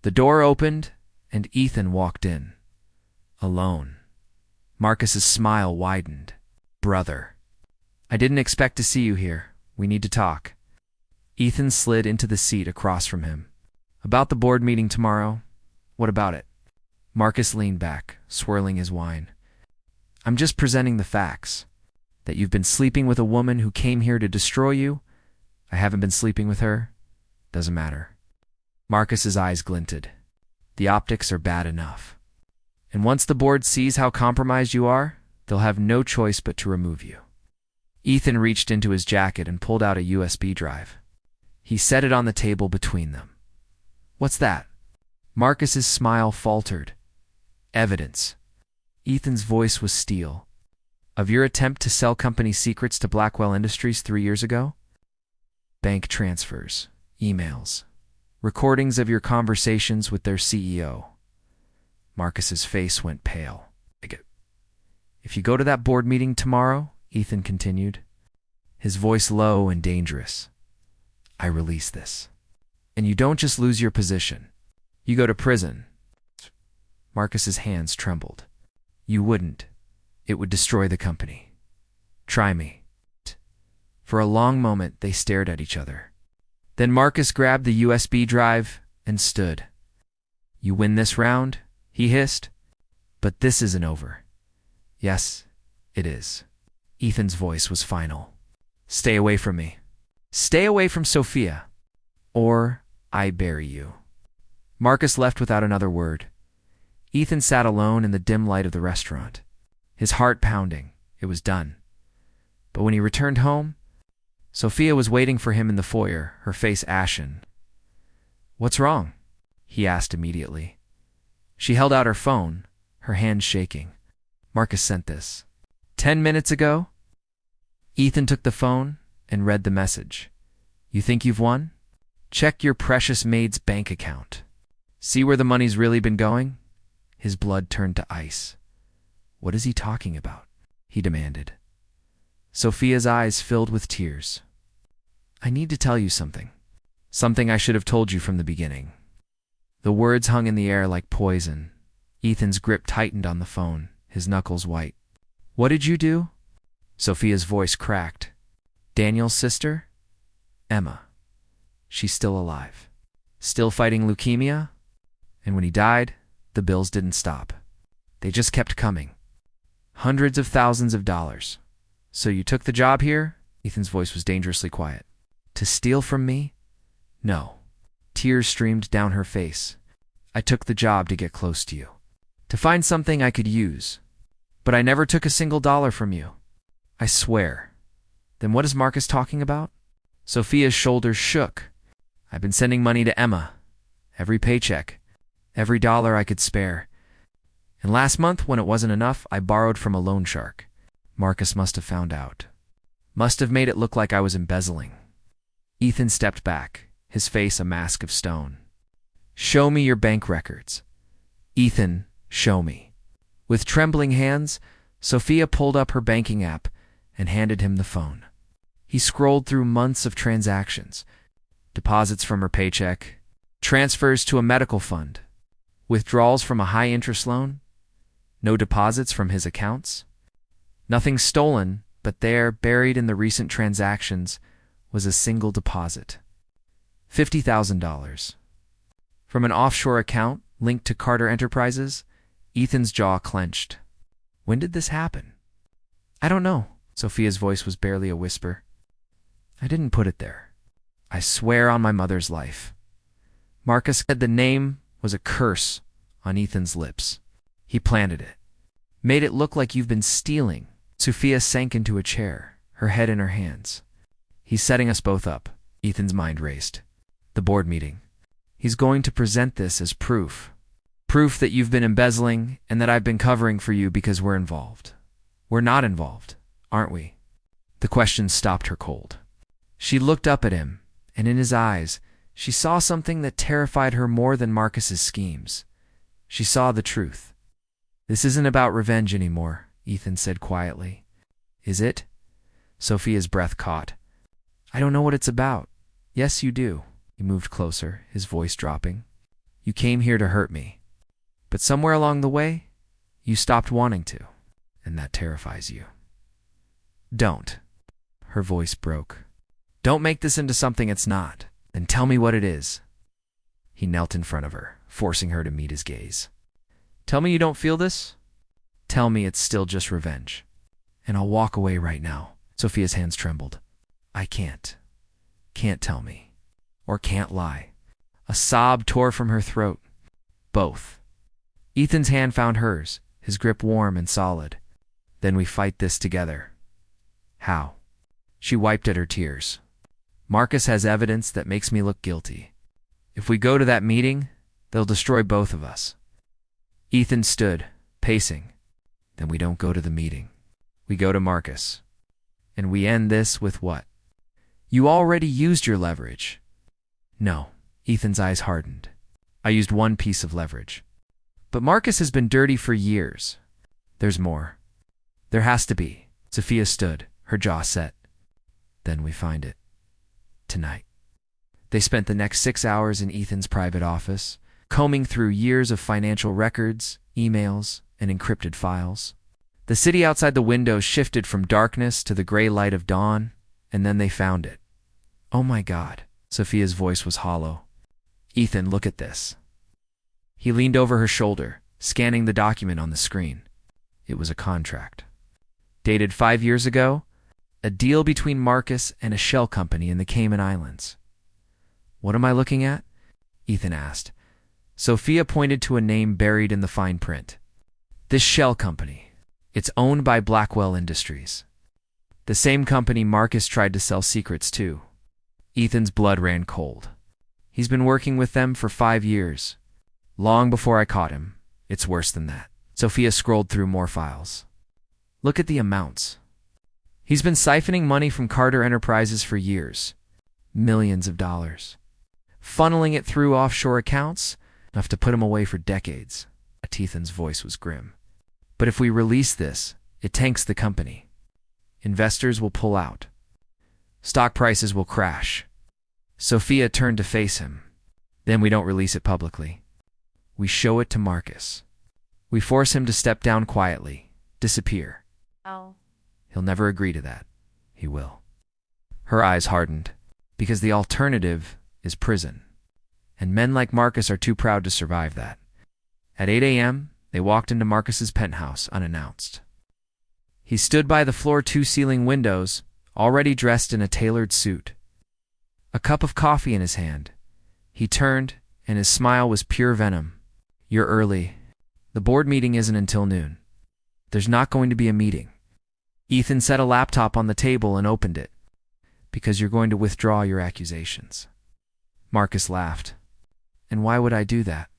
The door opened, and Ethan walked in. Alone. Marcus's smile widened. "Brother. I didn't expect to see you here. We need to talk." Ethan slid into the seat across from him. "About the board meeting tomorrow? What about it?" Marcus leaned back, swirling his wine. "I'm just presenting the facts. That you've been sleeping with a woman who came here to destroy you. I haven't been sleeping with her. Doesn't matter." Marcus's eyes glinted. "The optics are bad enough. And once the board sees how compromised you are, they'll have no choice but to remove you." Ethan reached into his jacket and pulled out a USB drive. He set it on the table between them. "What's that?" Marcus's smile faltered. "Evidence." Ethan's voice was steel. "Of your attempt to sell company secrets to Blackwell Industries 3 years ago? Bank transfers, emails, recordings of your conversations with their CEO." Marcus's face went pale. "If you go to that board meeting tomorrow," Ethan continued, his voice low and dangerous, "I release this. And you don't just lose your position. You go to prison." Marcus's hands trembled. "You wouldn't. It would destroy the company. Try me." For a long moment, they stared at each other. Then Marcus grabbed the USB drive and stood. "You win this round," he hissed. "But this isn't over." "Yes, it is." Ethan's voice was final. "Stay away from me. Stay away from Sophia, or I bury you." Marcus left without another word. Ethan sat alone in the dim light of the restaurant, his heart pounding. It was done. But when he returned home, Sophia was waiting for him in the foyer, her face ashen. "What's wrong?" he asked immediately. She held out her phone, her hands shaking. "Marcus sent this 10 minutes ago." Ethan took the phone and read the message. "You think you've won? Check your precious maid's bank account. See where the money's really been going?" His blood turned to ice. "What is he talking about?" he demanded. Sophia's eyes filled with tears. "I need to tell you something. Something I should have told you from the beginning." The words hung in the air like poison. Ethan's grip tightened on the phone, his knuckles white. "What did you do?" Sophia's voice cracked. "Daniel's sister? Emma. She's still alive. Still fighting leukemia? And when he died, the bills didn't stop. They just kept coming. Hundreds of thousands of dollars. So you took the job here?" Ethan's voice was dangerously quiet. "To steal from me? No." Tears streamed down her face. "I took the job to get close to you. To find something I could use. But I never took a single dollar from you. I swear." "Then what is Marcus talking about?" Sophia's shoulders shook. "I've been sending money to Emma. Every paycheck. Every dollar I could spare. And last month, when it wasn't enough, I borrowed from a loan shark. Marcus must have found out. Must have made it look like I was embezzling." Ethan stepped back, his face a mask of stone. "Show me your bank records. Ethan, show me." With trembling hands, Sophia pulled up her banking app and handed him the phone. He scrolled through months of transactions, deposits from her paycheck, transfers to a medical fund, withdrawals from a high-interest loan, no deposits from his accounts. Nothing stolen, but there, buried in the recent transactions, was a single deposit. $50,000. From an offshore account linked to Carter Enterprises. Ethan's jaw clenched. "When did this happen?" "I don't know." Sophia's voice was barely a whisper. "I didn't put it there. I swear on my mother's life." Marcus said the name was a curse on Ethan's lips. "He planted it. Made it look like you've been stealing." Sophia sank into a chair, her head in her hands. "He's setting us both up." Ethan's mind raced. "The board meeting. He's going to present this as proof. Proof that you've been embezzling and that I've been covering for you because we're involved. We're not involved, aren't we?" The question stopped her cold. She looked up at him, and in his eyes, she saw something that terrified her more than Marcus's schemes. She saw the truth. "This isn't about revenge anymore," Ethan said quietly. "Is it?" Sophia's breath caught. "I don't know what it's about." "Yes, you do." He moved closer, his voice dropping. You came here to hurt me. But somewhere along the way, you stopped wanting to, and that terrifies you. Don't. Her voice broke. Don't make this into something it's not. Then tell me what it is. He knelt in front of her, forcing her to meet his gaze. Tell me you don't feel this? Tell me it's still just revenge. And I'll walk away right now. Sophia's hands trembled. I can't. Can't tell me. Or can't lie. A sob tore from her throat. Both. Ethan's hand found hers, his grip warm and solid. Then we fight this together. How? She wiped at her tears. Marcus has evidence that makes me look guilty. If we go to that meeting, they'll destroy both of us. Ethan stood, pacing. Then we don't go to the meeting. We go to Marcus. And we end this with what? You already used your leverage. No. Ethan's eyes hardened. I used one piece of leverage. But Marcus has been dirty for years. There's more. There has to be. Sophia stood, her jaw set. Then we find it. Tonight. They spent the next 6 hours in Ethan's private office, combing through years of financial records, emails, and encrypted files. The city outside the window shifted from darkness to the gray light of dawn, and then they found it. Oh my God. Sophia's voice was hollow. Ethan, look at this. He leaned over her shoulder, scanning the document on the screen. It was a contract. Dated 5 years ago, a deal between Marcus and a shell company in the Cayman Islands. What am I looking at? Ethan asked. Sophia pointed to a name buried in the fine print. This shell company. It's owned by Blackwell Industries. The same company Marcus tried to sell secrets to. Ethan's blood ran cold. He's been working with them for 5 years. Long before I caught him. It's worse than that. Sophia scrolled through more files. Look at the amounts. He's been siphoning money from Carter Enterprises for years. Millions of dollars. Funneling it through offshore accounts, enough to put him away for decades. Ethan's voice was grim. But if we release this, it tanks the company. Investors will pull out. Stock prices will crash. Sophia turned to face him. Then we don't release it publicly. We show it to Marcus. We force him to step down quietly, disappear. Oh. He'll never agree to that. He will. Her eyes hardened, because the alternative is prison. And men like Marcus are too proud to survive that. At 8 a.m., they walked into Marcus's penthouse unannounced. He stood by the floor-to-ceiling windows, already dressed in a tailored suit. A cup of coffee in his hand. He turned, and his smile was pure venom. You're early. The board meeting isn't until noon. There's not going to be a meeting. Ethan set a laptop on the table and opened it. Because you're going to withdraw your accusations. Marcus laughed. And why would I do that?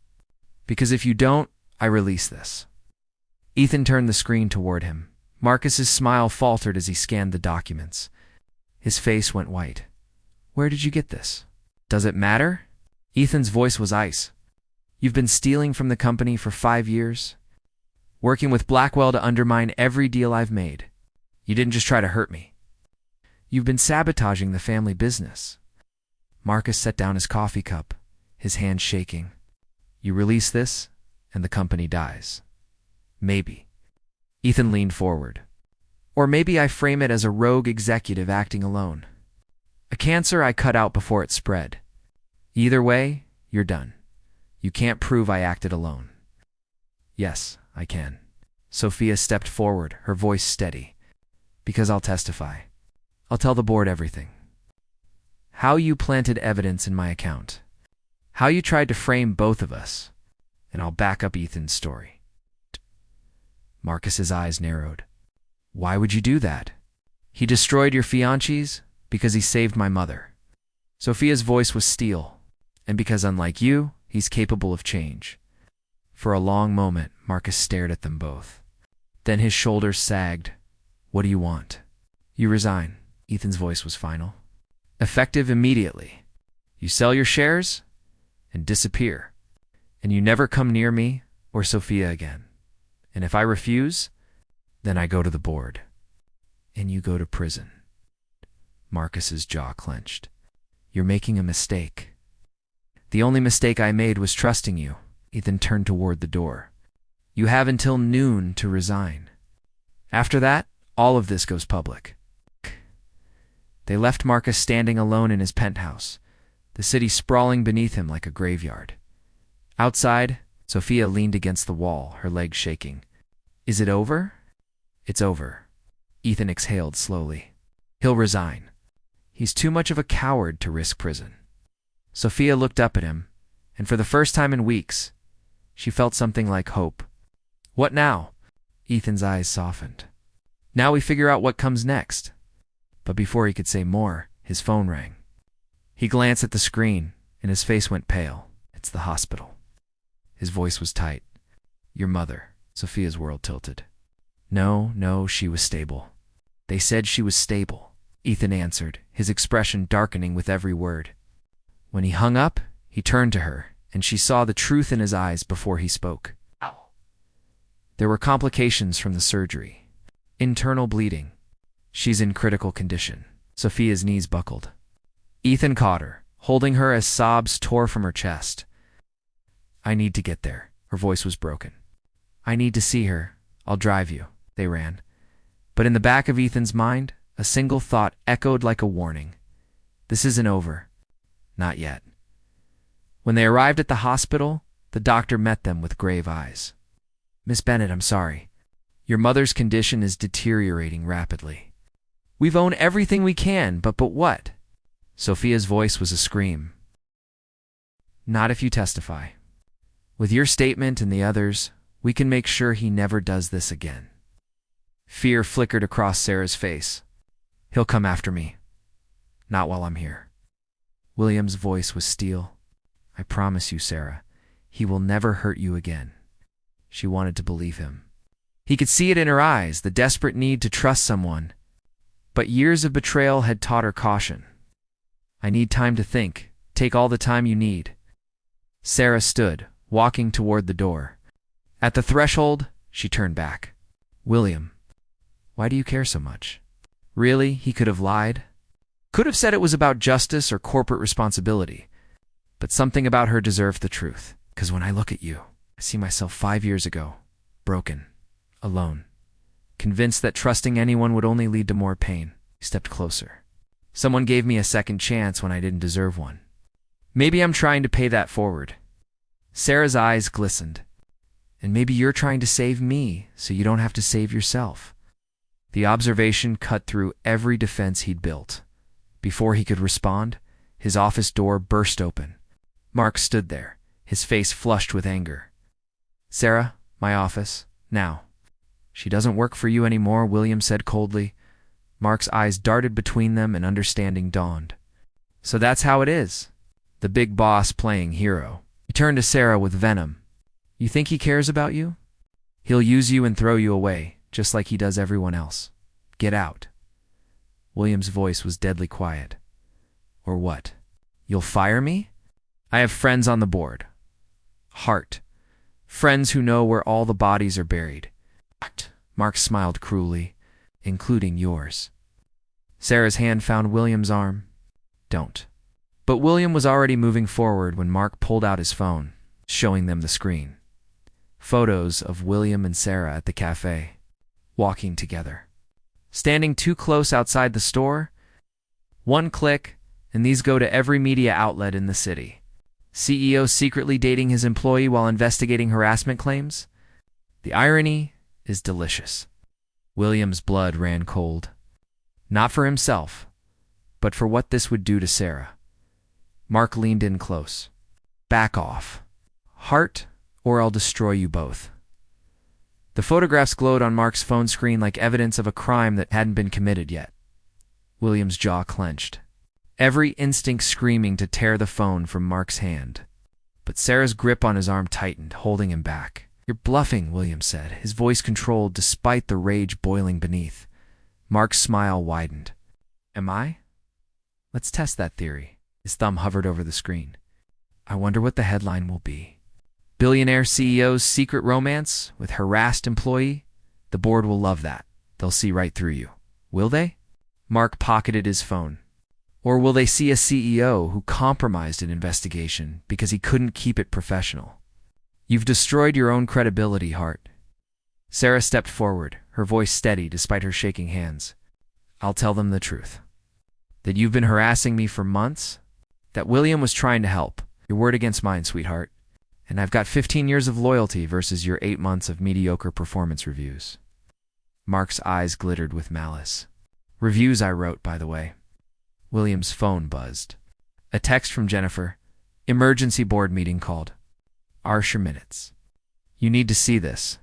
Because if you don't, I release this. Ethan turned the screen toward him. Marcus's smile faltered as he scanned the documents. His face went white. Where did you get this? Does it matter? Ethan's voice was ice. You've been stealing from the company for 5 years? Working with Blackwell to undermine every deal I've made. You didn't just try to hurt me. You've been sabotaging the family business. Marcus set down his coffee cup, his hand shaking. You release this, and the company dies. Maybe. Ethan leaned forward. Or maybe I frame it as a rogue executive acting alone. A cancer I cut out before it spread. Either way, you're done. You can't prove I acted alone. Yes, I can. Sophia stepped forward, her voice steady. Because I'll testify. I'll tell the board everything. How you planted evidence in my account. How you tried to frame both of us. And I'll back up Ethan's story. Marcus's eyes narrowed. Why would you do that? He destroyed your fiancés because he saved my mother. Sophia's voice was steel. And because unlike you, he's capable of change. For a long moment, Marcus stared at them both. Then his shoulders sagged. What do you want? You resign. Ethan's voice was final. Effective immediately. You sell your shares and disappear. And you never come near me or Sophia again. And if I refuse, then I go to the board. And you go to prison. Marcus's jaw clenched. You're making a mistake. The only mistake I made was trusting you. Ethan turned toward the door. You have until noon to resign. After that, all of this goes public. They left Marcus standing alone in his penthouse, the city sprawling beneath him like a graveyard. Outside, Sophia leaned against the wall, her legs shaking. Is it over? It's over. Ethan exhaled slowly. He'll resign. He's too much of a coward to risk prison. Sophia looked up at him, and for the first time in weeks, she felt something like hope. What now? Ethan's eyes softened. Now we figure out what comes next. But before he could say more, his phone rang. He glanced at the screen, and his face went pale. It's the hospital. His voice was tight. Your mother. Sophia's world tilted. No, she was stable. They said she was stable, Ethan answered, his expression darkening with every word. When he hung up, he turned to her, and she saw the truth in his eyes before he spoke. There were complications from the surgery. Internal bleeding. She's in critical condition. Sophia's knees buckled. Ethan caught her, holding her as sobs tore from her chest. I need to get there. Her voice was broken. I need to see her. I'll drive you. They ran. But in the back of Ethan's mind, a single thought echoed like a warning. This isn't over. Not yet. When they arrived at the hospital, the doctor met them with grave eyes. Miss Bennett, I'm sorry. Your mother's condition is deteriorating rapidly. We've owned everything we can, but what? Sophia's voice was a scream. Not if you testify. With your statement and the others, we can make sure he never does this again. Fear flickered across Sarah's face. He'll come after me. Not while I'm here. William's voice was steel. I promise you, Sarah, he will never hurt you again. She wanted to believe him. He could see it in her eyes, the desperate need to trust someone. But years of betrayal had taught her caution. I need time to think. Take all the time you need. Sarah stood, walking toward the door. At the threshold, she turned back. William, why do you care so much? Really, he could have lied. Could have said it was about justice or corporate responsibility. But something about her deserved the truth. Because when I look at you, I see myself 5 years ago, broken, alone, convinced that trusting anyone would only lead to more pain. He stepped closer. Someone gave me a second chance when I didn't deserve one. Maybe I'm trying to pay that forward. Sarah's eyes glistened. And maybe you're trying to save me so you don't have to save yourself. The observation cut through every defense he'd built. Before he could respond, his office door burst open. Mark stood there, his face flushed with anger. Sarah, my office, now. She doesn't work for you anymore, William said coldly. Mark's eyes darted between them and understanding dawned. So that's how it is. The big boss playing hero. He turned to Sarah with venom. You think he cares about you? He'll use you and throw you away, just like he does everyone else. Get out. William's voice was deadly quiet. Or what? You'll fire me? I have friends on the board. Hart. Friends who know where all the bodies are buried. Mark smiled cruelly, including yours. Sarah's hand found William's arm. Don't. But William was already moving forward when Mark pulled out his phone, showing them the screen. Photos of William and Sarah at the cafe, walking together. Standing too close outside the store? One click, and these go to every media outlet in the city. CEO secretly dating his employee while investigating harassment claims? The irony is delicious. William's blood ran cold. Not for himself, but for what this would do to Sarah. Mark leaned in close. Back off. Hart, or I'll destroy you both. The photographs glowed on Mark's phone screen like evidence of a crime that hadn't been committed yet. William's jaw clenched, every instinct screaming to tear the phone from Mark's hand. But Sarah's grip on his arm tightened, holding him back. You're bluffing, William said, his voice controlled despite the rage boiling beneath. Mark's smile widened. Am I? Let's test that theory. His thumb hovered over the screen. I wonder what the headline will be. Billionaire CEO's secret romance with harassed employee? The board will love that. They'll see right through you. Will they? Mark pocketed his phone. Or will they see a CEO who compromised an investigation because he couldn't keep it professional? You've destroyed your own credibility, Hart. Sarah stepped forward, her voice steady despite her shaking hands. I'll tell them the truth. That you've been harassing me for months? That William was trying to help. Your word against mine, sweetheart. And I've got 15 years of loyalty versus your 8 months of mediocre performance reviews. Mark's eyes glittered with malice. Reviews I wrote, by the way. William's phone buzzed. A text from Jennifer. Emergency board meeting called. Arsher minutes. You need to see this.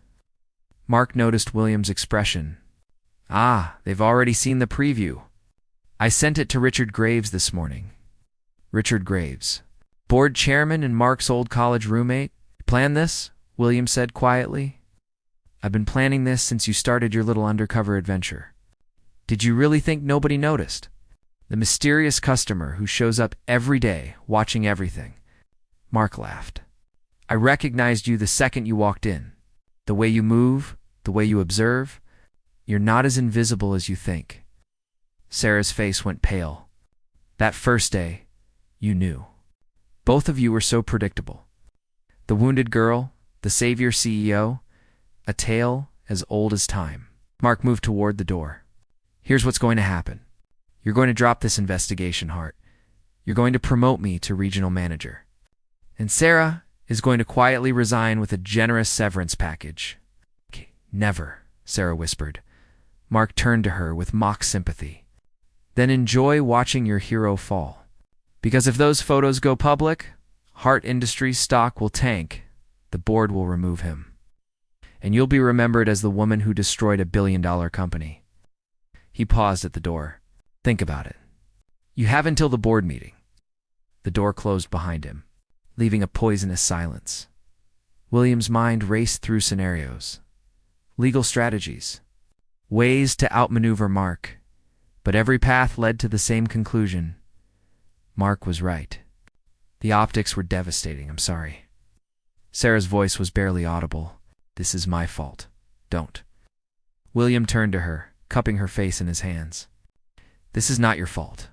Mark noticed William's expression. Ah, they've already seen the preview. I sent it to Richard Graves this morning. Richard Graves. Board chairman and Mark's old college roommate. Plan this? William said quietly. I've been planning this since you started your little undercover adventure. Did you really think nobody noticed? The mysterious customer who shows up every day, watching everything. Mark laughed. I recognized you the second you walked in. The way you move, the way you observe. You're not as invisible as you think. Sarah's face went pale. That first day, you knew. Both of you were so predictable. The wounded girl, the savior CEO, a tale as old as time. Mark moved toward the door. Here's what's going to happen. You're going to drop this investigation, Hart. You're going to promote me to regional manager. And Sarah is going to quietly resign with a generous severance package. Never, Sarah whispered. Mark turned to her with mock sympathy. Then enjoy watching your hero fall. Because if those photos go public, Hart Industries stock will tank. The board will remove him. And you'll be remembered as the woman who destroyed $1 billion company. He paused at the door. Think about it. You have until the board meeting. The door closed behind him, leaving a poisonous silence. William's mind raced through scenarios. Legal strategies. Ways to outmaneuver Mark. But every path led to the same conclusion. Mark was right. The optics were devastating, I'm sorry. Sarah's voice was barely audible. This is my fault. Don't. William turned to her, cupping her face in his hands. This is not your fault.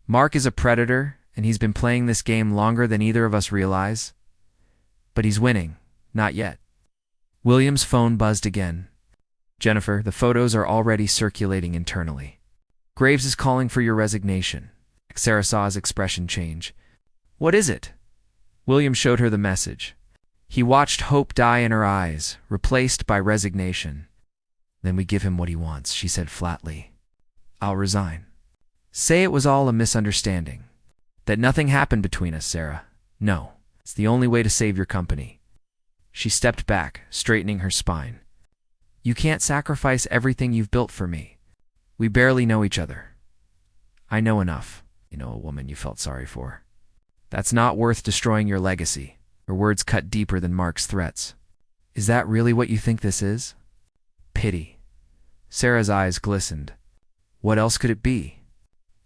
Mark is a predator, and he's been playing this game longer than either of us realize. But he's winning. Not yet. William's phone buzzed again. Jennifer, the photos are already circulating internally. Graves is calling for your resignation. Sarah saw his expression change. What is it? William showed her the message. He watched hope die in her eyes, replaced by resignation. Then we give him what he wants, she said flatly. I'll resign. Say it was all a misunderstanding. That nothing happened between us, Sarah. No, it's the only way to save your company. She stepped back, straightening her spine. You can't sacrifice everything you've built for me. We barely know each other. I know enough. You know a woman you felt sorry for. That's not worth destroying your legacy. Her words cut deeper than Mark's threats. Is that really what you think this is? Pity. Sarah's eyes glistened. What else could it be?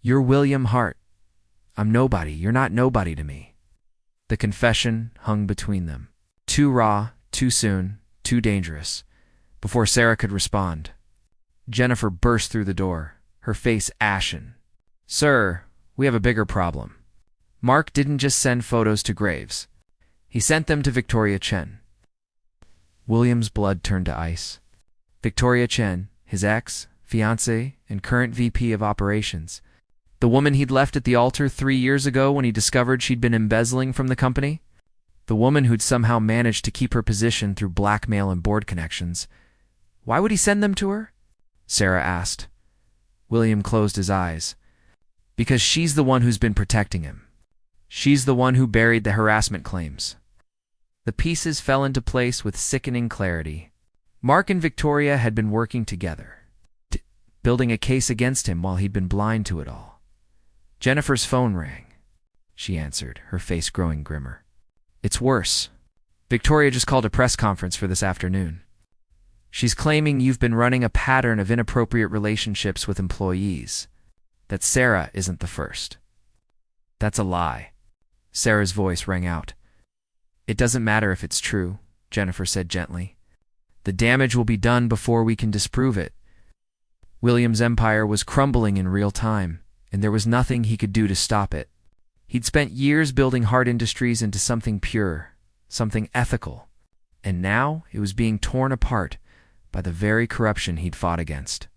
You're William Hart. I'm nobody. You're not nobody to me. The confession hung between them. Too raw, too soon, too dangerous. Before Sarah could respond, Jennifer burst through the door, her face ashen. Sir, we have a bigger problem. Mark didn't just send photos to Graves. He sent them to Victoria Chen. William's blood turned to ice. Victoria Chen, his ex, fiancée, and current VP of operations. The woman he'd left at the altar 3 years ago when he discovered she'd been embezzling from the company. The woman who'd somehow managed to keep her position through blackmail and board connections. Why would he send them to her? Sarah asked. William closed his eyes. Because she's the one who's been protecting him. She's the one who buried the harassment claims. The pieces fell into place with sickening clarity. Mark and Victoria had been working together, building a case against him while he'd been blind to it all. Jennifer's phone rang. She answered, her face growing grimmer. It's worse. Victoria just called a press conference for this afternoon. She's claiming you've been running a pattern of inappropriate relationships with employees. That Sarah isn't the first. That's a lie. Sarah's voice rang out. It doesn't matter if it's true, Jennifer said gently. The damage will be done before we can disprove it. William's empire was crumbling in real time, and there was nothing he could do to stop it. He'd spent years building Hart Industries into something pure, something ethical, and now it was being torn apart by the very corruption he'd fought against.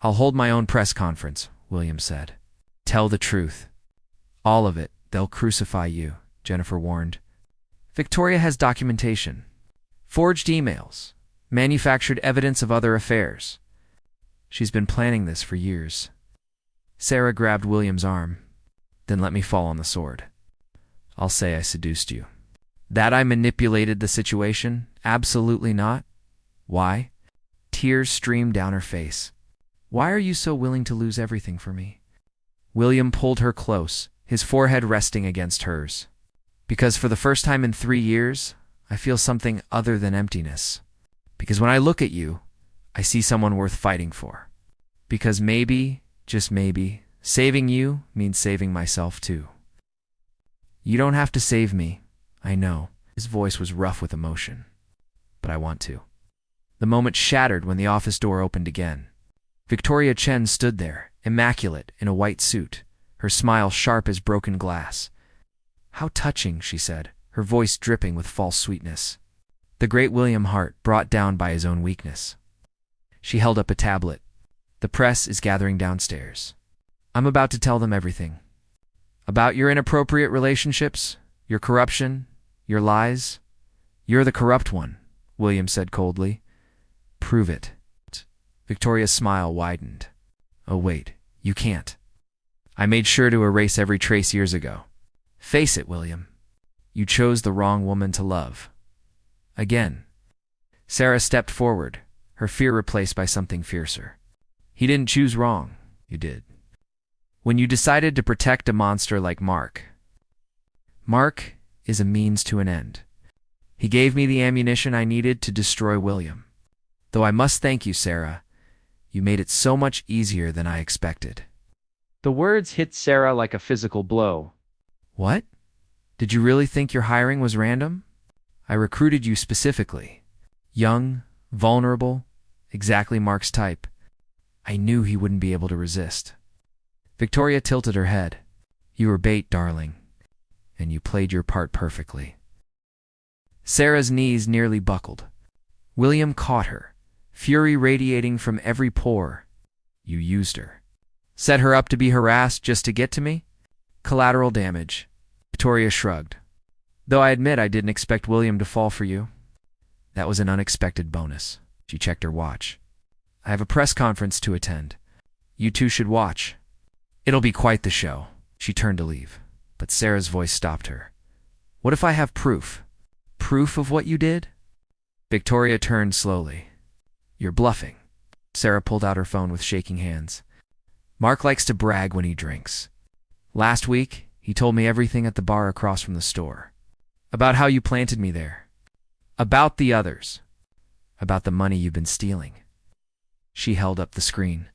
"I'll hold my own press conference," William said. "Tell the truth. All of it. They'll crucify you," Jennifer warned. "Victoria has documentation. Forged emails. Manufactured evidence of other affairs. She's been planning this for years." Sarah grabbed William's arm. "Then let me fall on the sword. I'll say I seduced you. That I manipulated the situation? Absolutely not. Why?" Tears streamed down her face. "Why are you so willing to lose everything for me?" William pulled her close, his forehead resting against hers. "Because for the first time in 3 years, I feel something other than emptiness. Because when I look at you, I see someone worth fighting for. Because maybe, just maybe, saving you means saving myself too." "You don't have to save me, I know." His voice was rough with emotion. "But I want to." The moment shattered when the office door opened again. Victoria Chen stood there, immaculate in a white suit, her smile sharp as broken glass. "How touching," she said, her voice dripping with false sweetness. "The great William Hart, brought down by his own weakness." She held up a tablet. "The press is gathering downstairs. I'm about to tell them everything. About your inappropriate relationships, your corruption, your lies. You're the corrupt one," William said coldly. "Prove it." Victoria's smile widened. "Oh wait, you can't. I made sure to erase every trace years ago. Face it, William. You chose the wrong woman to love. Again." Sarah stepped forward, her fear replaced by something fiercer. "He didn't choose wrong. You did. When you decided to protect a monster like Mark. Mark is a means to an end. He gave me the ammunition I needed to destroy William. Though I must thank you, Sarah. You made it so much easier than I expected." The words hit Sarah like a physical blow. "What? Did you really think your hiring was random? I recruited you specifically. Young, vulnerable, exactly Mark's type. I knew he wouldn't be able to resist." Victoria tilted her head. "You were bait, darling, and you played your part perfectly." Sarah's knees nearly buckled. William caught her, fury radiating from every pore. "You used her. Set her up to be harassed just to get to me? Collateral damage." Victoria shrugged. "Though I admit I didn't expect William to fall for you. That was an unexpected bonus." She checked her watch. "I have a press conference to attend. You two should watch. It'll be quite the show." She turned to leave, but Sarah's voice stopped her. "What if I have proof? Proof of what you did?" Victoria turned slowly. "You're bluffing." Sarah pulled out her phone with shaking hands. "Mark likes to brag when he drinks. Last week, he told me everything at the bar across from the store. About how you planted me there. About the others. About the money you've been stealing." She held up the screen.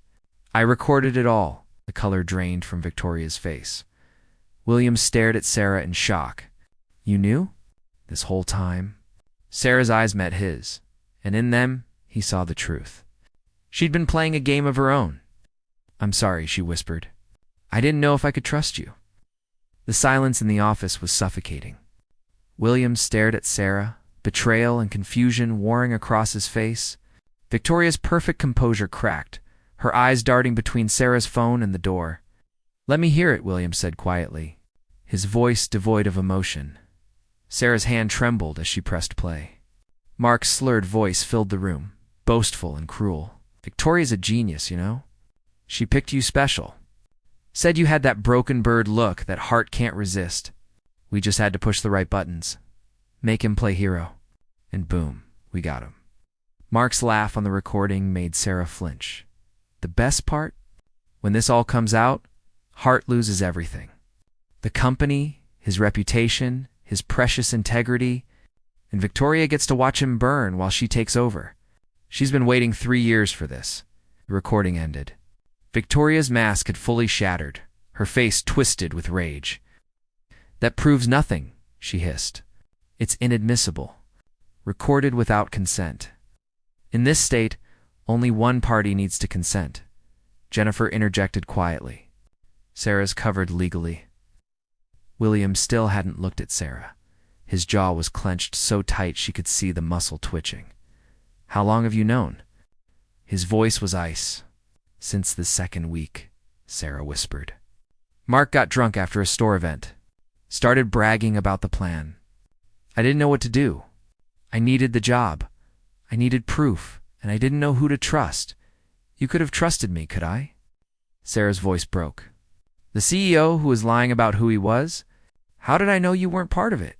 "I recorded it all." The color drained from Victoria's face. William stared at Sarah in shock. "You knew? This whole time?" Sarah's eyes met his, and in them, he saw the truth. She'd been playing a game of her own. "I'm sorry," she whispered. "I didn't know if I could trust you." The silence in the office was suffocating. William stared at Sarah, betrayal and confusion warring across his face. Victoria's perfect composure cracked, her eyes darting between Sarah's phone and the door. "Let me hear it," William said quietly, his voice devoid of emotion. Sarah's hand trembled as she pressed play. Mark's slurred voice filled the room, boastful and cruel. "Victoria's a genius, you know? She picked you special. Said you had that broken bird look that Hart can't resist. We just had to push the right buttons. Make him play hero. And boom, we got him." Mark's laugh on the recording made Sarah flinch. "The best part? When this all comes out, Hart loses everything. The company, his reputation, his precious integrity, and Victoria gets to watch him burn while she takes over. She's been waiting 3 years for this." The recording ended. Victoria's mask had fully shattered, her face twisted with rage. "That proves nothing," she hissed. "It's inadmissible. Recorded without consent. In this state, only one party needs to consent." Jennifer interjected quietly. Sarah's covered legally. William still hadn't looked at Sarah. His jaw was clenched so tight she could see the muscle twitching. How long have you known? His voice was ice. Since the second week, Sarah whispered. Mark got drunk after a store event. Started bragging about the plan. I didn't know what to do. I needed the job. I needed proof, and I didn't know who to trust. You could have trusted me, could I? Sarah's voice broke. The CEO who was lying about who he was? How did I know you weren't part of it?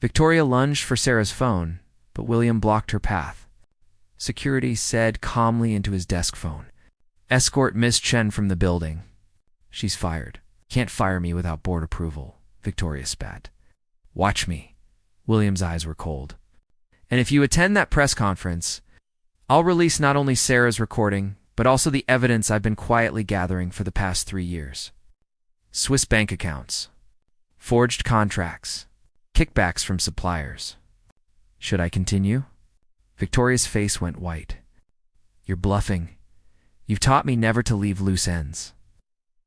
Victoria lunged for Sarah's phone, but William blocked her path. Security said calmly into his desk phone. Escort Miss Chen from the building. She's fired. Can't fire me without board approval, Victoria spat. Watch me. William's eyes were cold. And if you attend that press conference, I'll release not only Sarah's recording, but also the evidence I've been quietly gathering for the past 3 years. Swiss bank accounts, forged contracts, kickbacks from suppliers. Should I continue? Victoria's face went white. You're bluffing. You've taught me never to leave loose ends.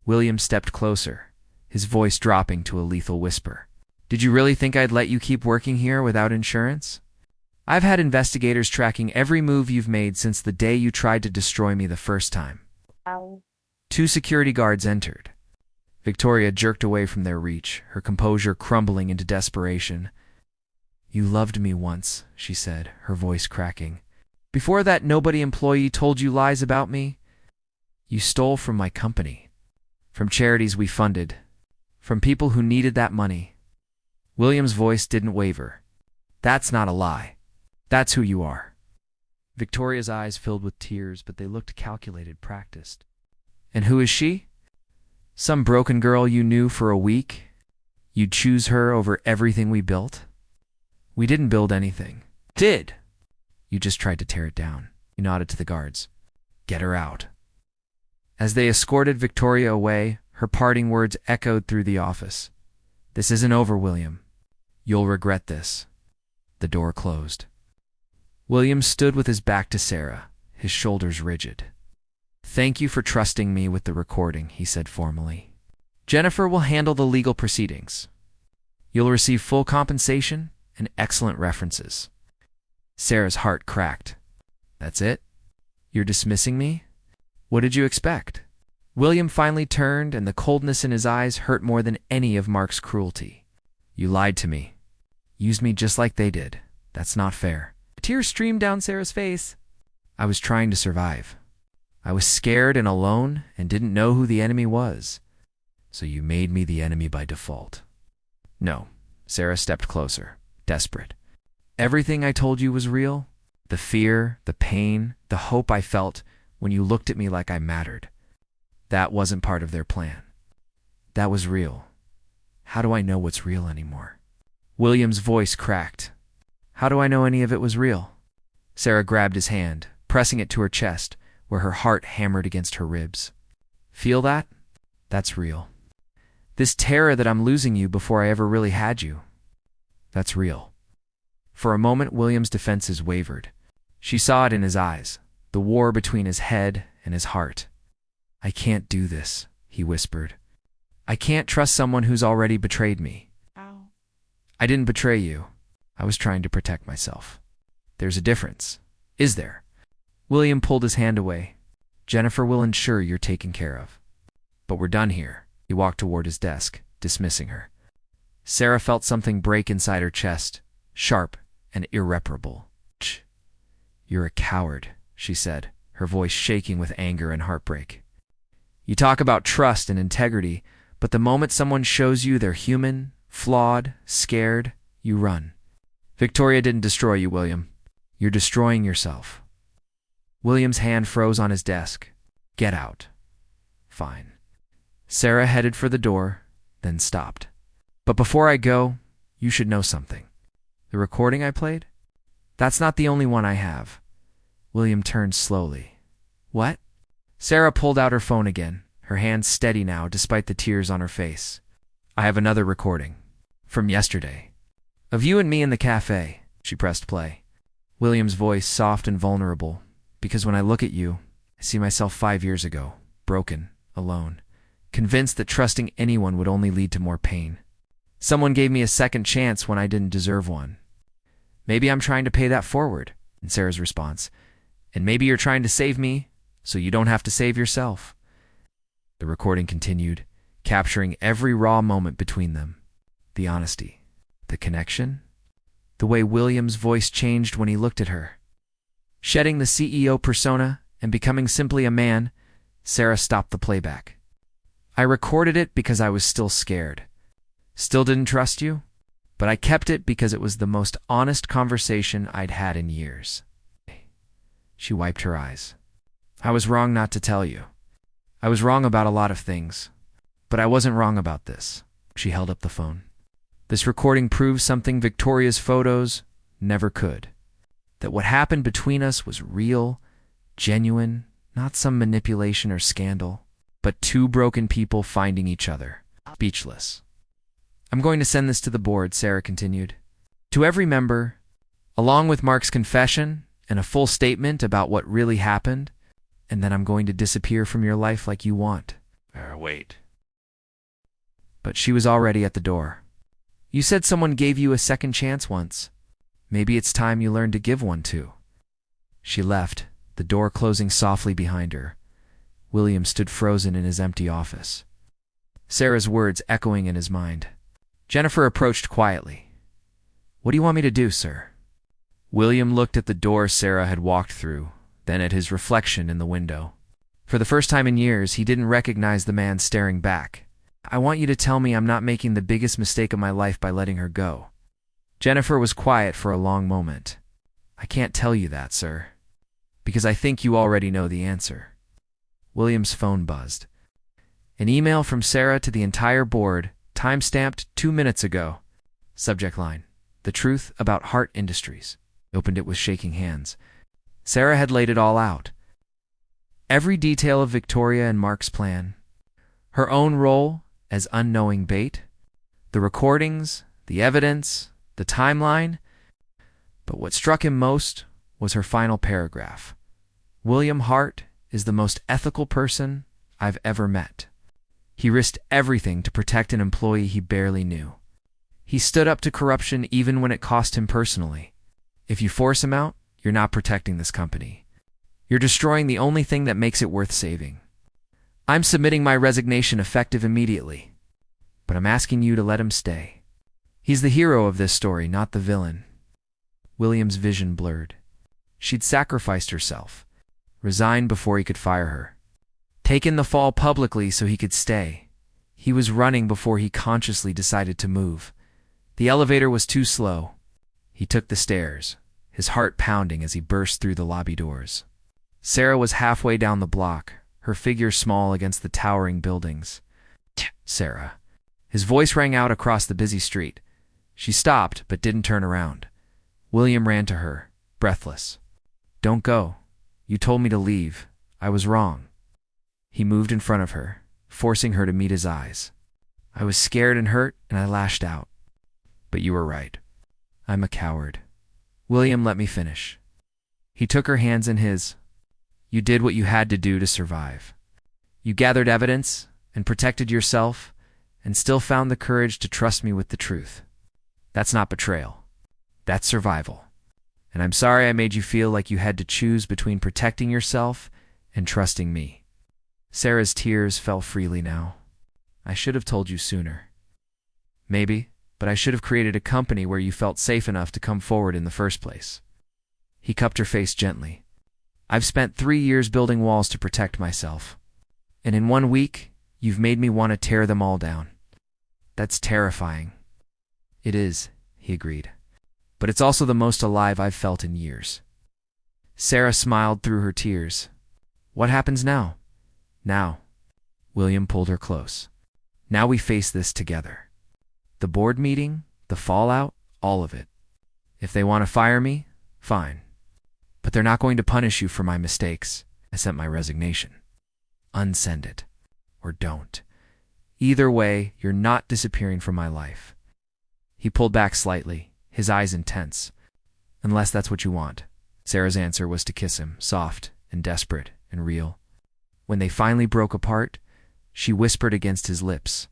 William stepped closer, his voice dropping to a lethal whisper. Did you really think I'd let you keep working here without insurance? I've had investigators tracking every move you've made since the day you tried to destroy me the first time. Ow. 2 security guards entered. Victoria jerked away from their reach, her composure crumbling into desperation. You loved me once, she said, her voice cracking. Before that nobody employee told you lies about me. You stole from my company, from charities we funded, from people who needed that money. William's voice didn't waver. That's not a lie. That's who you are. Victoria's eyes filled with tears, but they looked calculated, practiced. And who is she? Some broken girl you knew for a week? You'd choose her over everything we built? We didn't build anything. Did? You just tried to tear it down. He nodded to the guards. Get her out. As they escorted Victoria away, her parting words echoed through the office. This isn't over, William. You'll regret this. The door closed. William stood with his back to Sarah, his shoulders rigid. Thank you for trusting me with the recording, he said formally. Jennifer will handle the legal proceedings. You'll receive full compensation and excellent references. Sarah's heart cracked. That's it? You're dismissing me? What did you expect? William finally turned, and the coldness in his eyes hurt more than any of Mark's cruelty. You lied to me. Used me just like they did. That's not fair. Tears streamed down Sarah's face. I was trying to survive. I was scared and alone and didn't know who the enemy was. So you made me the enemy by default. No. Sarah stepped closer, desperate. Everything I told you was real. The fear, the pain, the hope I felt when you looked at me like I mattered. That wasn't part of their plan. That was real. How do I know what's real anymore? William's voice cracked. How do I know any of it was real? Sarah grabbed his hand, pressing it to her chest, where her heart hammered against her ribs. Feel that? That's real. This terror that I'm losing you before I ever really had you. That's real. For a moment, William's defenses wavered. She saw it in his eyes, the war between his head and his heart. I can't do this, he whispered. I can't trust someone who's already betrayed me. Ow. I didn't betray you. I was trying to protect myself. There's a difference. Is there? William pulled his hand away. Jennifer will ensure you're taken care of. But we're done here. He walked toward his desk, dismissing her. Sarah felt something break inside her chest, sharp and irreparable. You're a coward, she said, her voice shaking with anger and heartbreak. You talk about trust and integrity, but the moment someone shows you they're human, flawed, scared, you run. Victoria didn't destroy you, William. You're destroying yourself. William's hand froze on his desk. Get out. Fine. Sarah headed for the door, then stopped. But before I go, you should know something. The recording I played? That's not the only one I have. William turned slowly. What? Sarah pulled out her phone again, her hand steady now despite the tears on her face. I have another recording. From yesterday. Of you and me in the cafe. She pressed play. William's voice soft and vulnerable, because when I look at you, I see myself 5 years ago, broken, alone, convinced that trusting anyone would only lead to more pain. Someone gave me a second chance when I didn't deserve one. Maybe I'm trying to pay that forward, in Sarah's response. And maybe you're trying to save me so you don't have to save yourself. The recording continued, capturing every raw moment between them. The honesty, the connection, the way William's voice changed when he looked at her. Shedding the CEO persona and becoming simply a man, Sarah stopped the playback. I recorded it because I was still scared. Still didn't trust you, but I kept it because it was the most honest conversation I'd had in years. She wiped her eyes. I was wrong not to tell you. I was wrong about a lot of things, but I wasn't wrong about this. She held up the phone. This recording proves something Victoria's photos never could. That what happened between us was real, genuine, not some manipulation or scandal, but two broken people finding each other, speechless. I'm going to send this to the board, Sarah continued. To every member, along with Mark's confession and a full statement about what really happened, and then I'm going to disappear from your life like you want. Wait. But she was already at the door. You said someone gave you a second chance once. Maybe it's time you learned to give one too. She left, the door closing softly behind her. William stood frozen in his empty office, Sarah's words echoing in his mind. Jennifer approached quietly. What do you want me to do, sir? William looked at the door Sarah had walked through, then at his reflection in the window. For the first time in years, he didn't recognize the man staring back. I want you to tell me I'm not making the biggest mistake of my life by letting her go. Jennifer was quiet for a long moment. I can't tell you that, sir, because I think you already know the answer. William's phone buzzed. An email from Sarah to the entire board, time-stamped 2 minutes ago. Subject line, The Truth About Hart Industries. He opened it with shaking hands. Sarah had laid it all out. Every detail of Victoria and Mark's plan. Her own role as unknowing bait. The recordings, the evidence, the timeline. But what struck him most was her final paragraph. William Hart is the most ethical person I've ever met. He risked everything to protect an employee he barely knew. He stood up to corruption even when it cost him personally. If you force him out, you're not protecting this company. You're destroying the only thing that makes it worth saving. I'm submitting my resignation effective immediately, but I'm asking you to let him stay. He's the hero of this story, not the villain. William's vision blurred. She'd sacrificed herself, resigned before he could fire her, taken the fall publicly so he could stay. He was running before he consciously decided to move. The elevator was too slow. He took the stairs, his heart pounding as he burst through the lobby doors. Sarah was halfway down the block, her figure small against the towering buildings. Sarah. His voice rang out across the busy street. She stopped, but didn't turn around. William ran to her, breathless. Don't go. You told me to leave. I was wrong. He moved in front of her, forcing her to meet his eyes. I was scared and hurt, and I lashed out. But you were right. I'm a coward. William, let me finish. He took her hands in his. You did what you had to do to survive. You gathered evidence and protected yourself and still found the courage to trust me with the truth. That's not betrayal. That's survival. And I'm sorry I made you feel like you had to choose between protecting yourself and trusting me. Sarah's tears fell freely now. I should have told you sooner. Maybe, but I should have created a company where you felt safe enough to come forward in the first place. He cupped her face gently. I've spent 3 years building walls to protect myself. And in 1 week, you've made me want to tear them all down. That's terrifying. It is, he agreed. But it's also the most alive I've felt in years. Sarah smiled through her tears. What happens now? Now. William pulled her close. Now we face this together. The board meeting, the fallout, all of it. If they want to fire me, fine. But they're not going to punish you for my mistakes. I sent my resignation. Unsend it. Or don't. Either way, you're not disappearing from my life. He pulled back slightly, his eyes intense. Unless that's what you want. Sarah's answer was to kiss him, soft and desperate and real. When they finally broke apart, She whispered against his lips,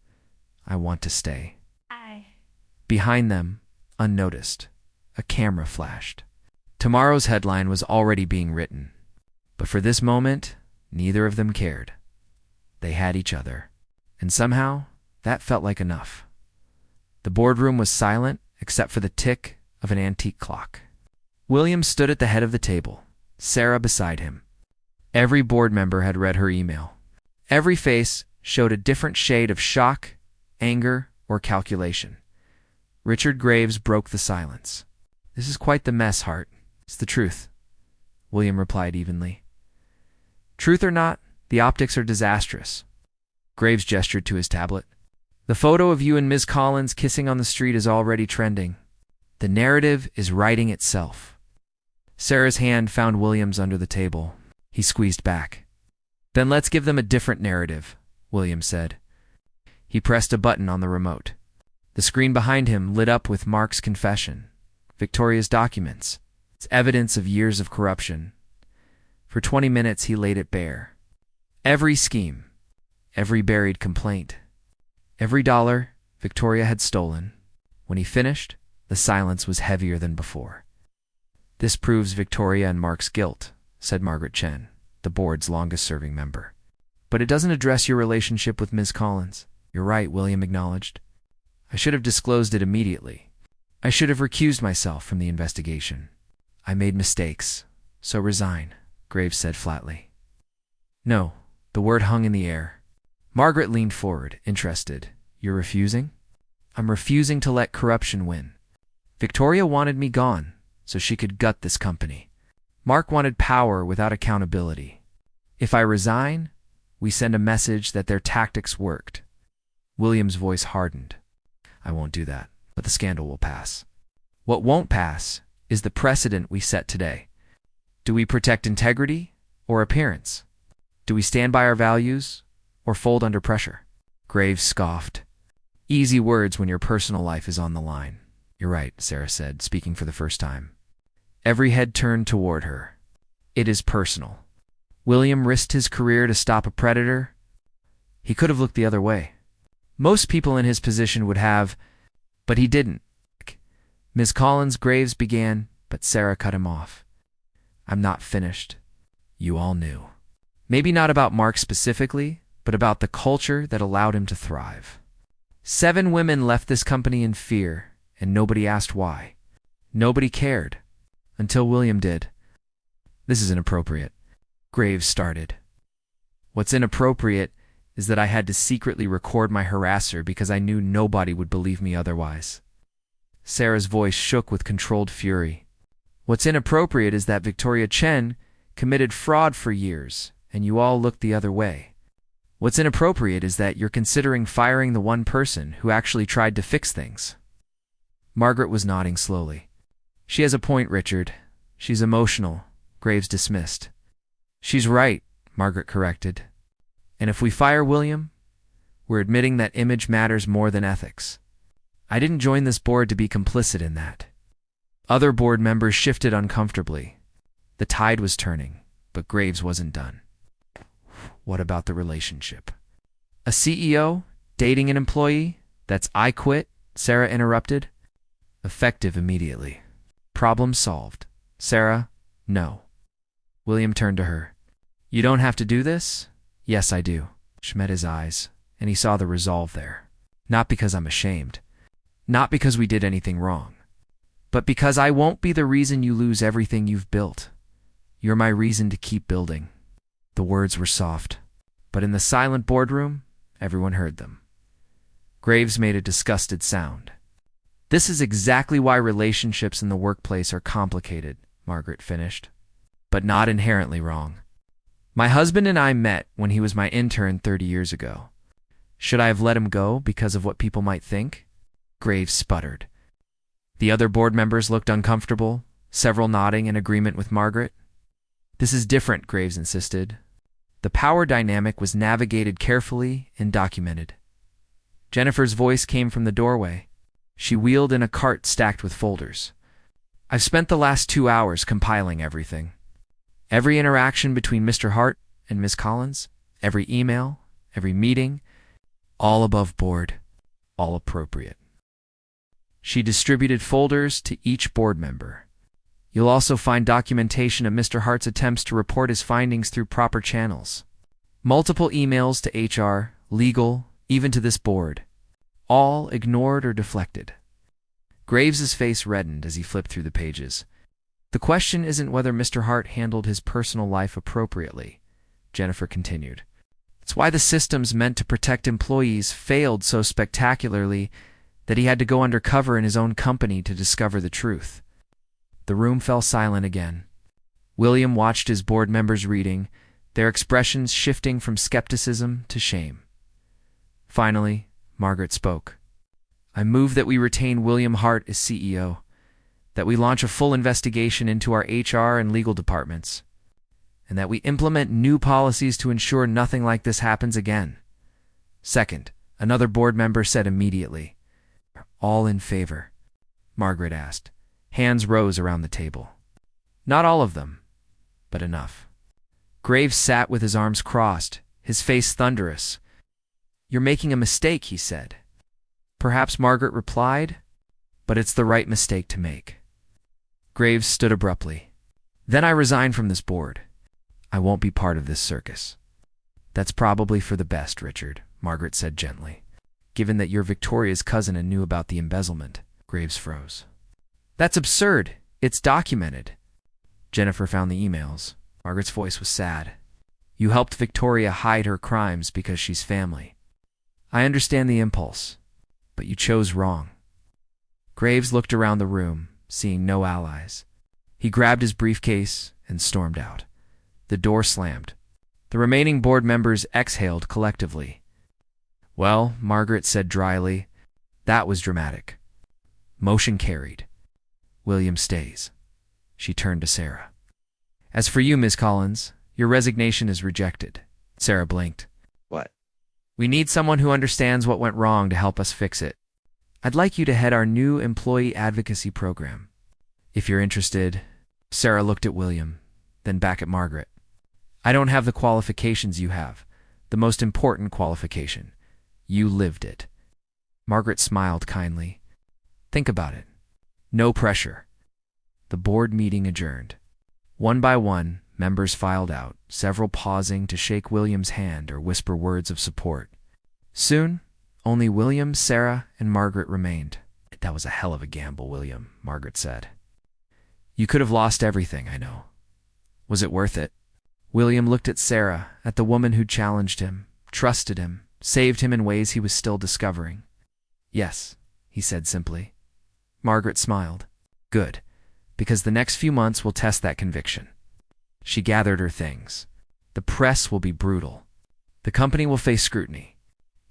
"I want to stay." I. Behind them, unnoticed, a camera flashed. Tomorrow's headline was already being written. But for this moment, neither of them cared. They had each other. And somehow, that felt like enough. The boardroom was silent except for the tick of an antique clock. William stood at the head of the table, Sarah beside him. Every board member had read her email. Every face showed a different shade of shock, anger, or calculation. Richard Graves broke the silence. "This is quite the mess, Hart. It's the truth," William replied evenly. "Truth or not, the optics are disastrous." Graves gestured to his tablet. "The photo of you and Ms. Collins kissing on the street is already trending. The narrative is writing itself." Sarah's hand found William's under the table. He squeezed back. "Then let's give them a different narrative," William said. He pressed a button on the remote. The screen behind him lit up with Mark's confession, Victoria's documents, its evidence of years of corruption. For 20 minutes he laid it bare. Every scheme, every buried complaint, every dollar Victoria had stolen. When he finished, the silence was heavier than before. "This proves Victoria and Mark's guilt," said Margaret Chen, the board's longest-serving member. "But it doesn't address your relationship with Ms. Collins." "You're right," William acknowledged. "I should have disclosed it immediately. I should have recused myself from the investigation. I made mistakes, so resign," Graves said flatly. "No," the word hung in the air. Margaret leaned forward, interested. "You're refusing?" "I'm refusing to let corruption win. Victoria wanted me gone, so she could gut this company. Mark wanted power without accountability. If I resign, we send a message that their tactics worked." William's voice hardened. "I won't do that, but the scandal will pass. What won't pass is the precedent we set today. Do we protect integrity or appearance? Do we stand by our values or fold under pressure?" Graves scoffed. "Easy words when your personal life is on the line." "You're right," Sarah said, speaking for the first time. Every head turned toward her. "It is personal." William risked his career to stop a predator. He could have looked the other way. Most people in his position would have, but he didn't. "Ms. Collins," Graves began, but Sarah cut him off. "I'm not finished. You all knew. Maybe not about Mark specifically, but about the culture that allowed him to thrive. 7 women left this company in fear, and nobody asked why. Nobody cared. Until William did." "This is inappropriate," Graves started. "What's inappropriate is that I had to secretly record my harasser because I knew nobody would believe me otherwise." Sarah's voice shook with controlled fury. "What's inappropriate is that Victoria Chen committed fraud for years, and you all looked the other way. What's inappropriate is that you're considering firing the one person who actually tried to fix things." Margaret was nodding slowly. "She has a point, Richard. She's emotional," Graves dismissed. "She's right," Margaret corrected. "And if we fire William, we're admitting that image matters more than ethics. I didn't join this board to be complicit in that." Other board members shifted uncomfortably. The tide was turning, but Graves wasn't done. "What about the relationship?" "A CEO dating an employee? That's I quit," Sarah interrupted. "Effective immediately. Problem solved." "Sarah, no." William turned to her. "You don't have to do this?" "Yes, I do." She met his eyes, and he saw the resolve there. "Not because I'm ashamed. Not because we did anything wrong. But because I won't be the reason you lose everything you've built. You're my reason to keep building." The words were soft, but in the silent boardroom, everyone heard them. Graves made a disgusted sound. "This is exactly why relationships in the workplace are complicated," Margaret finished, "but not inherently wrong. My husband and I met when he was my intern 30 years ago. Should I have let him go because of what people might think?" Graves sputtered. The other board members looked uncomfortable, several nodding in agreement with Margaret. "This is different," Graves insisted. "The power dynamic was navigated carefully and documented." Jennifer's voice came from the doorway. She wheeled in a cart stacked with folders. "I've spent the last 2 hours compiling everything. Every interaction between Mr. Hart and Ms. Collins, every email, every meeting, all above board, all appropriate. She distributed folders to each board member. You'll also find documentation of Mr. Hart's attempts to report his findings through proper channels. Multiple emails to HR, legal, even to this board. All ignored or deflected. Graves's face reddened as he flipped through the pages. The question isn't whether Mr. Hart handled his personal life appropriately, Jennifer continued. It's why the systems meant to protect employees failed so spectacularly that he had to go undercover in his own company to discover the truth. The room fell silent again. William watched his board members reading, their expressions shifting from skepticism to shame. Finally, Margaret spoke. I move that we retain William Hart as CEO, that we launch a full investigation into our HR and legal departments, and that we implement new policies to ensure nothing like this happens again. Second, another board member said immediately. All in favor? Margaret asked. Hands rose around the table. Not all of them, but enough. Graves sat with his arms crossed, his face thunderous. You're making a mistake, he said. Perhaps Margaret replied, but it's the right mistake to make. Graves stood abruptly. Then I resign from this board. I won't be part of this circus. That's probably for the best, Richard, Margaret said gently. Given that you're Victoria's cousin and knew about the embezzlement. Graves froze. That's absurd. It's documented. Jennifer found the emails. Margaret's voice was sad. You helped Victoria hide her crimes because she's family. I understand the impulse, but you chose wrong. Graves looked around the room, seeing no allies. He grabbed his briefcase and stormed out. The door slammed. The remaining board members exhaled collectively. Well, Margaret said dryly, that was dramatic. Motion carried. William stays. She turned to Sarah. As for you, Miss Collins, your resignation is rejected. Sarah blinked. What? We need someone who understands what went wrong to help us fix it. I'd like you to head our new employee advocacy program. If you're interested. Sarah looked at William, then back at Margaret. I don't have the qualifications you have. The most important qualification. You lived it. Margaret smiled kindly. Think about it. No pressure. The board meeting adjourned. One by one, members filed out, several pausing to shake William's hand or whisper words of support. Soon, only William, Sarah, and Margaret remained. That was a hell of a gamble, William, Margaret said. You could have lost everything, I know. Was it worth it? William looked at Sarah, at the woman who challenged him, trusted him, saved him in ways he was still discovering. Yes, he said simply. Margaret smiled. Good, because the next few months will test that conviction. She gathered her things. The press will be brutal. The company will face scrutiny.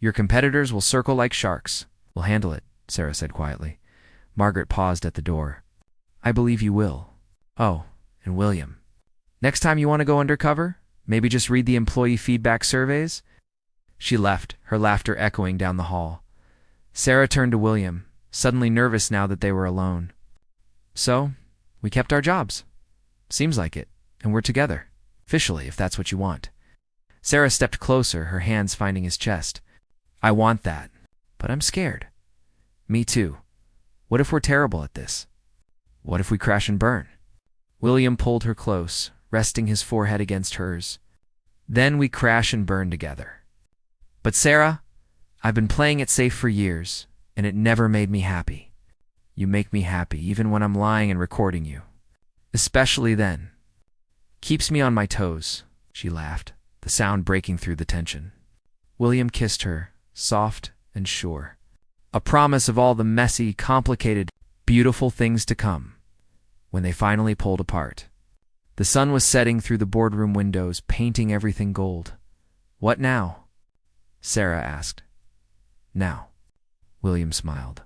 Your competitors will circle like sharks. We'll handle it, Sarah said quietly. Margaret paused at the door. I believe you will. Oh, and William. Next time you want to go undercover, maybe just read the employee feedback surveys? She left, her laughter echoing down the hall. Sarah turned to William, suddenly nervous now that they were alone. So, we kept our jobs. Seems like it, and we're together. Officially, if that's what you want. Sarah stepped closer, her hands finding his chest. I want that, but I'm scared. Me too. What if we're terrible at this? What if we crash and burn? William pulled her close, resting his forehead against hers. Then we crash and burn together. But Sarah, I've been playing it safe for years, and it never made me happy. You make me happy, even when I'm lying and recording you. Especially then. Keeps me on my toes, she laughed, the sound breaking through the tension. William kissed her, soft and sure. A promise of all the messy, complicated, beautiful things to come. When they finally pulled apart. The sun was setting through the boardroom windows, painting everything gold. What now? Sarah asked. Now. William smiled.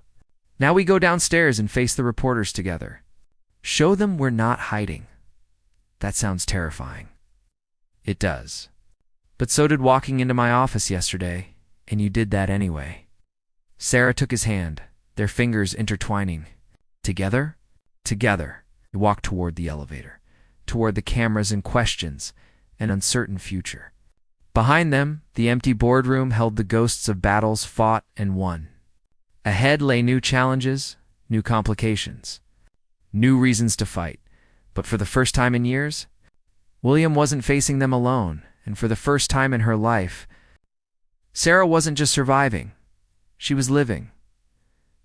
Now we go downstairs and face the reporters together. Show them we're not hiding. That sounds terrifying. It does. But so did walking into my office yesterday, and you did that anyway. Sarah took his hand, their fingers intertwining. Together? Together. They walked toward the elevator, toward the cameras and questions, an uncertain future. Behind them, the empty boardroom held the ghosts of battles fought and won. Ahead lay new challenges, new complications, new reasons to fight. But for the first time in years, William wasn't facing them alone, and for the first time in her life, Sarah wasn't just surviving, she was living.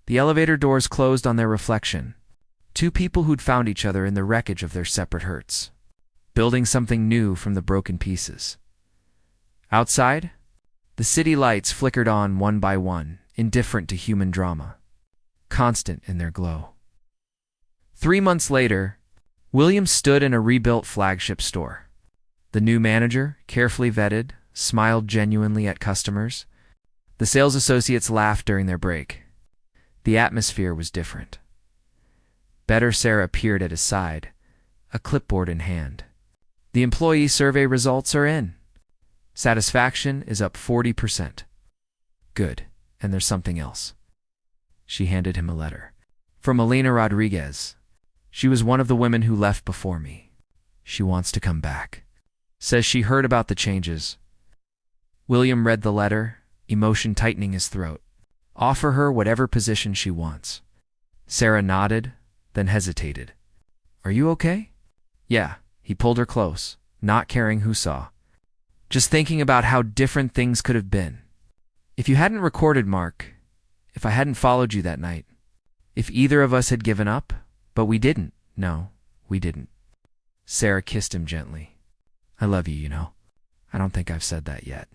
The elevator doors closed on their reflection. Two people who'd found each other in the wreckage of their separate hurts, building something new from the broken pieces. Outside, the city lights flickered on one by one, indifferent to human drama, constant in their glow. 3 months later, William stood in a rebuilt flagship store. The new manager, carefully vetted, smiled genuinely at customers. The sales associates laughed during their break. The atmosphere was different. Better Sarah appeared at his side, a clipboard in hand. The employee survey results are in. Satisfaction is up 40%. Good, and there's something else. She handed him a letter. From Elena Rodriguez. She was one of the women who left before me. She wants to come back. Says she heard about the changes. William read the letter, emotion tightening his throat. Offer her whatever position she wants. Sarah nodded, then hesitated. Are you okay? Yeah, he pulled her close, not caring who saw. Just thinking about how different things could have been. If you hadn't recorded Mark, if I hadn't followed you that night, if either of us had given up, but we didn't. No, we didn't. Sarah kissed him gently. I love you, you know. I don't think I've said that yet.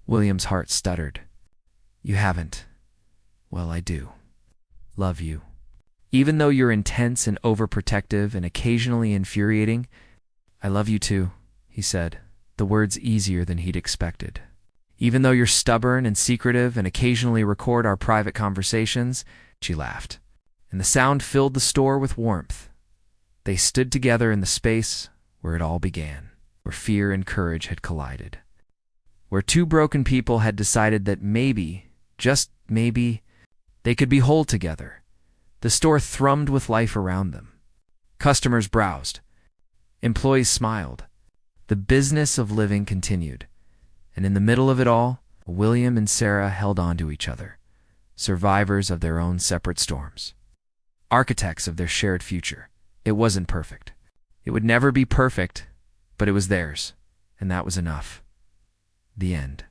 William's heart stuttered. You haven't. Well, I do. Love you. Even though you're intense and overprotective and occasionally infuriating, I love you too, he said, the words easier than he'd expected. Even though you're stubborn and secretive and occasionally record our private conversations, she laughed, and the sound filled the store with warmth. They stood together in the space where it all began, where fear and courage had collided, where two broken people had decided that maybe, just maybe, they could be whole together. The store thrummed with life around them. Customers browsed. Employees smiled. The business of living continued. And in the middle of it all, William and Sarah held on to each other, survivors of their own separate storms, architects of their shared future. It wasn't perfect. It would never be perfect, but it was theirs, and that was enough. The end.